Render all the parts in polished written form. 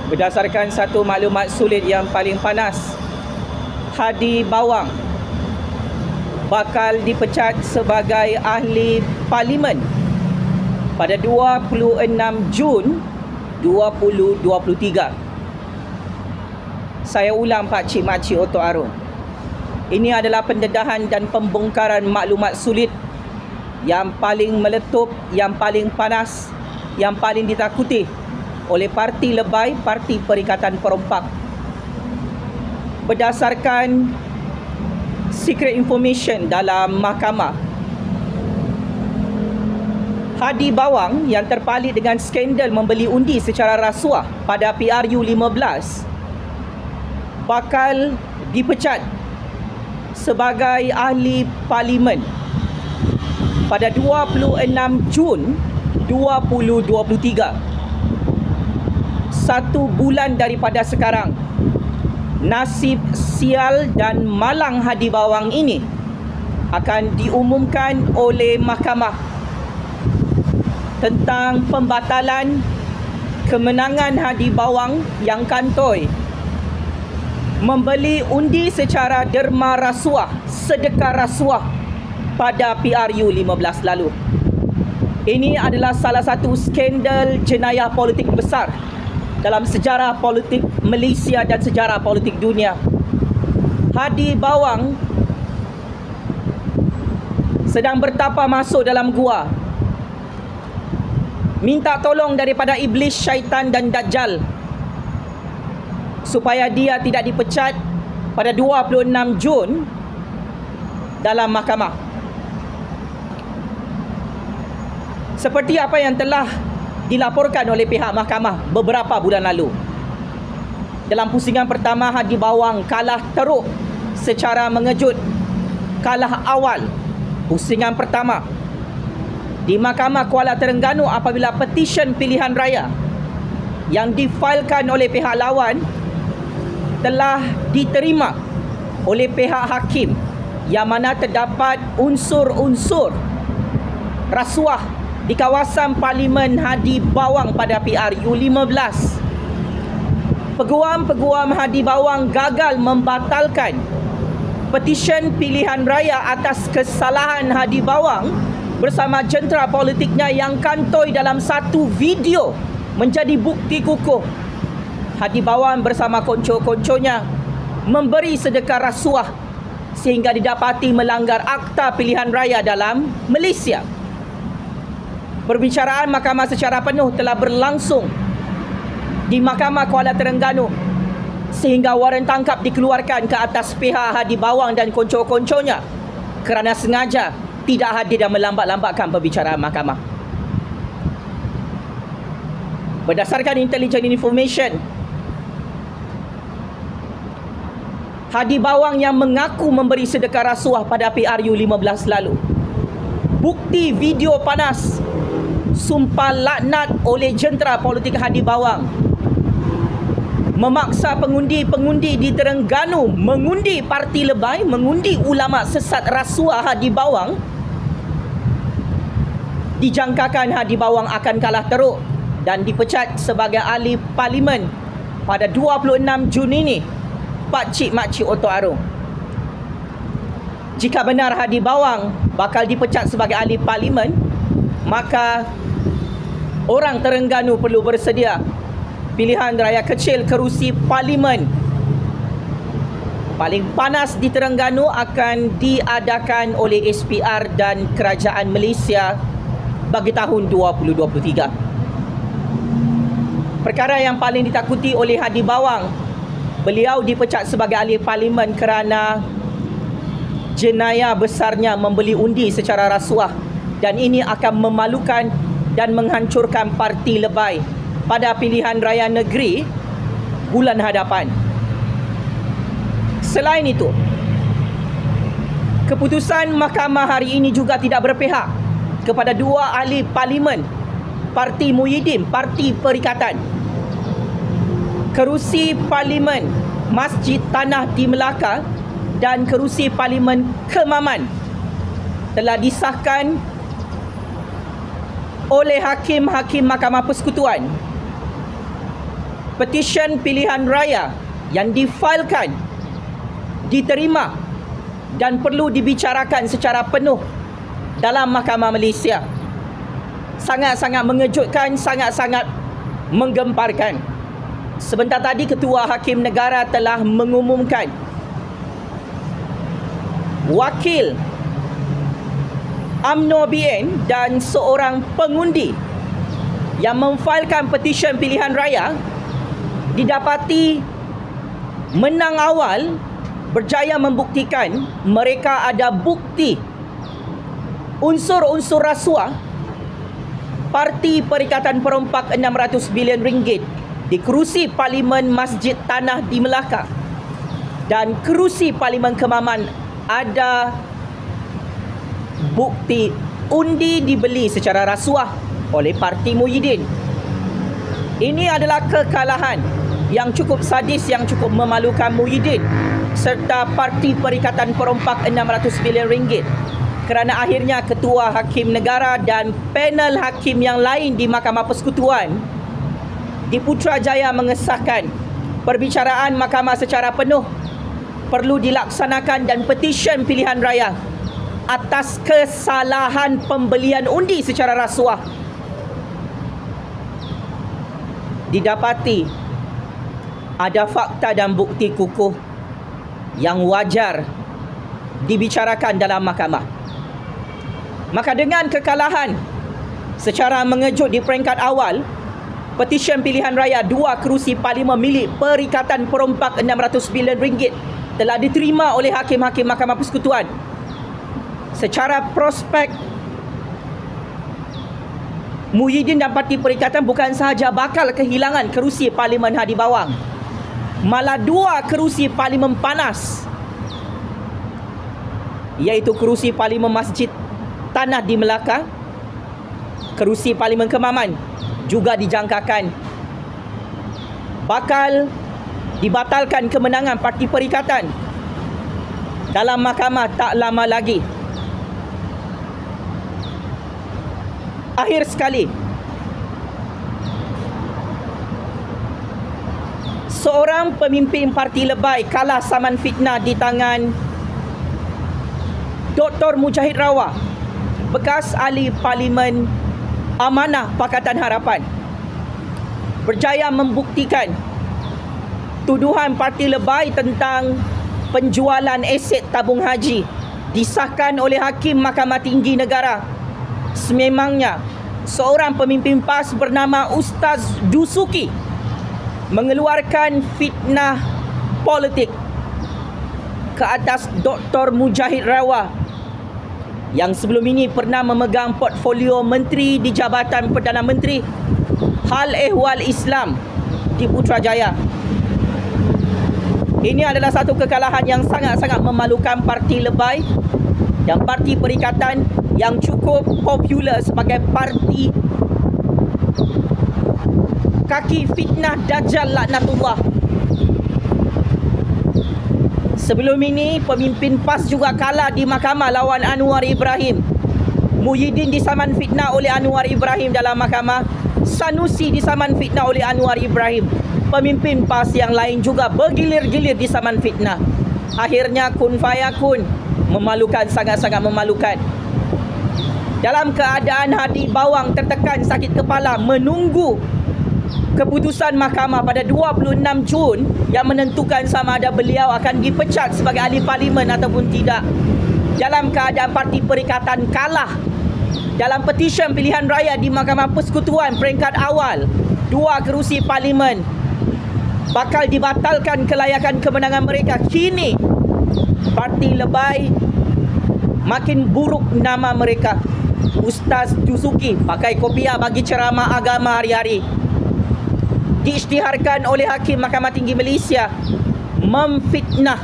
Berdasarkan satu maklumat sulit yang paling panas, Hadi Bawang bakal dipecat sebagai ahli parlimen pada 26 Jun 2023. Saya ulang Pak Cik Makcik Oto Arum. Ini adalah pendedahan dan pembongkaran maklumat sulit yang paling meletup, yang paling panas, yang paling ditakuti oleh parti lebay, Parti Perikatan Perompak. Berdasarkan secret information dalam mahkamah, Hadi Bawang yang terpalit dengan skandal membeli undi secara rasuah pada PRU 15 bakal dipecat sebagai ahli parlimen pada 26 Jun 2023. 1 bulan daripada sekarang, nasib sial dan malang Hadi Bawang ini akan diumumkan oleh mahkamah tentang pembatalan kemenangan Hadi Bawang yang kantoi membeli undi secara derma rasuah, sedekah rasuah pada PRU 15 lalu. Ini adalah salah satu skandal jenayah politik besar dalam sejarah politik Malaysia dan sejarah politik dunia. Hadi Bawang sedang bertapa masuk dalam gua, minta tolong daripada iblis, syaitan dan dajjal supaya dia tidak dipecat pada 26 Jun dalam mahkamah. Seperti apa yang telah dilaporkan oleh pihak mahkamah beberapa bulan lalu. Dalam pusingan pertama, Hadi Bawang kalah teruk secara mengejut. Kalah awal pusingan pertama di Mahkamah Kuala Terengganu apabila petisyen pilihan raya yang difailkan oleh pihak lawan telah diterima oleh pihak hakim, yang mana terdapat unsur-unsur rasuah di kawasan Parlimen Hadi Bawang pada PRU 15. Peguam-peguam Hadi Bawang gagal membatalkan petisyen pilihan raya atas kesalahan Hadi Bawang bersama jentera politiknya yang kantoi dalam satu video menjadi bukti kukuh. Hadi Bawang bersama konco-konconya memberi sedekah rasuah sehingga didapati melanggar Akta Pilihan Raya dalam Malaysia. Perbicaraan mahkamah secara penuh telah berlangsung di Mahkamah Kuala Terengganu sehingga waran tangkap dikeluarkan ke atas pihak Hadi Bawang dan konco-konconya kerana sengaja tidak hadir dan melambat-lambatkan perbicaraan mahkamah. Berdasarkan intelligent information, Hadi Bawang yang mengaku memberi sedekah rasuah pada PRU 15 lalu, bukti video panas sumpah laknat oleh jentera politik Hadi Bawang, memaksa pengundi-pengundi di Terengganu mengundi parti lebay, mengundi ulama sesat rasuah Hadi Bawang. Dijangkakan Hadi Bawang akan kalah teruk dan dipecat sebagai ahli parlimen pada 26 Jun ini, Pak Cik Makcik Oto Arum. Jika benar Hadi Bawang bakal dipecat sebagai ahli parlimen, maka orang Terengganu perlu bersedia. Pilihan raya kecil kerusi parlimen paling panas di Terengganu akan diadakan oleh SPR dan Kerajaan Malaysia bagi tahun 2023. Perkara yang paling ditakuti oleh Hadi Bawang, beliau dipecat sebagai ahli parlimen kerana jenayah besarnya membeli undi secara rasuah, dan ini akan memalukan dan menghancurkan parti lebay pada pilihan raya negeri bulan hadapan. Selain itu, keputusan mahkamah hari ini juga tidak berpihak kepada dua ahli parlimen Parti Muhyiddin, Parti Perikatan. Kerusi parlimen Masjid Tanah di Melaka dan kerusi parlimen Kemaman telah disahkan oleh hakim-hakim Mahkamah Persekutuan Petisyen pilihan raya yang difailkan diterima dan perlu dibicarakan secara penuh dalam Mahkamah Malaysia. Sangat-sangat mengejutkan, sangat-sangat menggemparkan. Sebentar tadi Ketua Hakim Negara telah mengumumkan wakil UMNO BN dan seorang pengundi yang memfailkan petisyen pilihan raya didapati menang awal, berjaya membuktikan mereka ada bukti unsur-unsur rasuah Parti Perikatan Perompak 600 bilion ringgit di kerusi Parlimen Masjid Tanah di Melaka dan kerusi Parlimen Kemaman ada bukti undi dibeli secara rasuah oleh Parti Muhyiddin. Ini adalah kekalahan yang cukup sadis, yang cukup memalukan Muhyiddin serta Parti Perikatan Perompak 600 bilion ringgit, kerana akhirnya Ketua Hakim Negara dan panel hakim yang lain di Mahkamah Persekutuan di Putrajaya mengesahkan perbicaraan mahkamah secara penuh perlu dilaksanakan dan petisyen pilihan raya atas kesalahan pembelian undi secara rasuah didapati ada fakta dan bukti kukuh yang wajar dibicarakan dalam mahkamah. Maka dengan kekalahan secara mengejut di peringkat awal, petisyen pilihan raya 2 kerusi parlimen milik Perikatan Perompak 600 bilion ringgit telah diterima oleh hakim-hakim Mahkamah Persekutuan. Secara prospek, Muhyiddin dan Parti Perikatan bukan sahaja bakal kehilangan kerusi Parlimen Hadi Bawang, malah 2 kerusi Parlimen panas, iaitu kerusi Parlimen Masjid Tanah di Melaka, kerusi Parlimen Kemaman juga dijangkakan bakal dibatalkan kemenangan Parti Perikatan dalam mahkamah tak lama lagi. Akhir sekali, seorang pemimpin parti lebay kalah saman fitnah di tangan Dr. Mujahid Rawah, bekas ahli Parlimen Amanah Pakatan Harapan, berjaya membuktikan tuduhan parti lebay tentang penjualan aset tabung haji disahkan oleh Hakim Mahkamah Tinggi Negara. Sememangnya seorang pemimpin PAS bernama Ustaz Dusuki mengeluarkan fitnah politik ke atas Dr. Mujahid Rawah yang sebelum ini pernah memegang portfolio menteri di Jabatan Perdana Menteri Hal Ehwal Islam di Putrajaya. Ini adalah satu kekalahan yang sangat-sangat memalukan parti lebay dan Parti Perikatan yang cukup popular sebagai parti kaki fitnah Dajjal laknatullah. Sebelum ini, pemimpin PAS juga kalah di mahkamah lawan Anwar Ibrahim. Muhyiddin disaman fitnah oleh Anwar Ibrahim dalam mahkamah. Sanusi disaman fitnah oleh Anwar Ibrahim. Pemimpin PAS yang lain juga bergilir-gilir disaman fitnah. Akhirnya kun fayakun, memalukan, sangat-sangat memalukan. Dalam keadaan Hadi Bawang tertekan sakit kepala menunggu keputusan mahkamah pada 26 Jun yang menentukan sama ada beliau akan dipecat sebagai ahli parlimen ataupun tidak. Dalam keadaan Parti Perikatan kalah dalam petisyen pilihan raya di Mahkamah Persekutuan peringkat awal, 2 kerusi parlimen bakal dibatalkan kelayakan kemenangan mereka. Kini parti lebay makin buruk nama mereka. Ustaz Dusuki pakai kopiah bagi ceramah agama hari-hari, diisytiharkan oleh Hakim Mahkamah Tinggi Malaysia memfitnah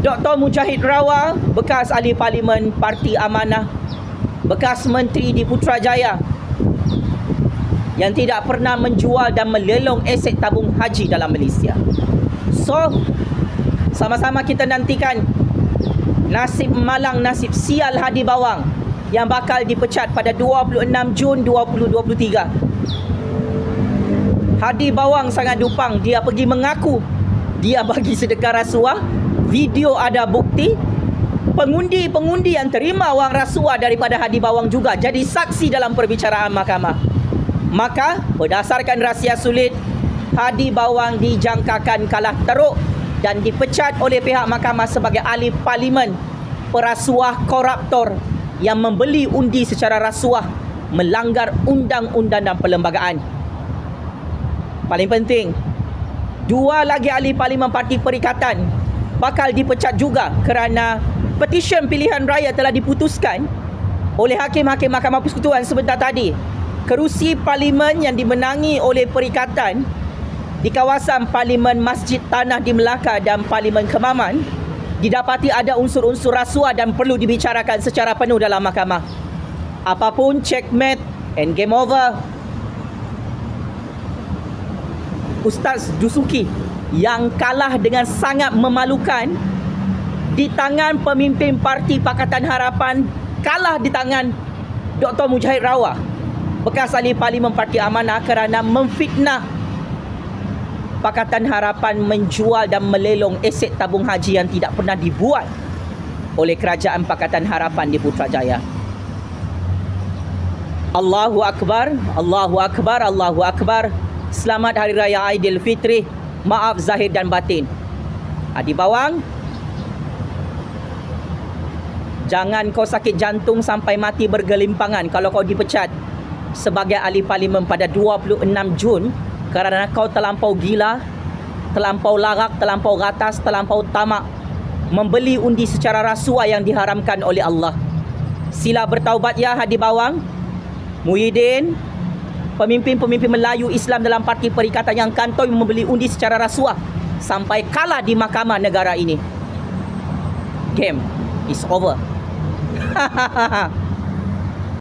Dr. Mujahid Rawah, bekas ahli Parlimen Parti Amanah, bekas menteri di Putrajaya yang tidak pernah menjual dan melelong aset tabung haji dalam Malaysia. So, sama-sama kita nantikan nasib malang, nasib sial Hadi Bawang yang bakal dipecat pada 26 Jun 2023. Hadi Bawang sangat dupang. Dia pergi mengaku dia bagi sedekah rasuah. Video ada bukti. Pengundi-pengundi yang terima wang rasuah daripada Hadi Bawang juga jadi saksi dalam perbicaraan mahkamah. Maka berdasarkan rahsia sulit, Hadi Bawang dijangkakan kalah teruk dan dipecat oleh pihak mahkamah sebagai ahli parlimen perasuah koruptor yang membeli undi secara rasuah, melanggar undang-undang dan perlembagaan. Paling penting, 2 lagi ahli parlimen parti perikatan bakal dipecat juga kerana petisyen pilihan raya telah diputuskan oleh hakim-hakim Mahkamah Persekutuan sebentar tadi. Kerusi parlimen yang dimenangi oleh perikatan di kawasan Parlimen Masjid Tanah di Melaka dan Parlimen Kemaman didapati ada unsur-unsur rasuah dan perlu dibicarakan secara penuh dalam mahkamah. Apapun, checkmate and game over. Ustaz Dusuki yang kalah dengan sangat memalukan di tangan pemimpin Parti Pakatan Harapan, kalah di tangan Dr. Mujahid Rawah, bekas ahli Parlimen Parti Amanah, kerana memfitnah Pakatan Harapan menjual dan melelong aset tabung haji yang tidak pernah dibuat oleh kerajaan Pakatan Harapan di Putrajaya. Allahu Akbar, Allahu Akbar, Allahu Akbar. Selamat Hari Raya Aidilfitri. Maaf zahir dan batin. Hadi Bawang, jangan kau sakit jantung sampai mati bergelimpangan kalau kau dipecat sebagai ahli parlimen pada 26 Jun kerana kau terlampau gila, terlampau larak, terlampau ratas, terlampau tamak membeli undi secara rasuah yang diharamkan oleh Allah. Sila bertaubat ya Hadi Bawang. Muhyiddin, pemimpin-pemimpin Melayu Islam dalam parti perikatan yang kantoi membeli undi secara rasuah sampai kalah di mahkamah negara ini. Game is over.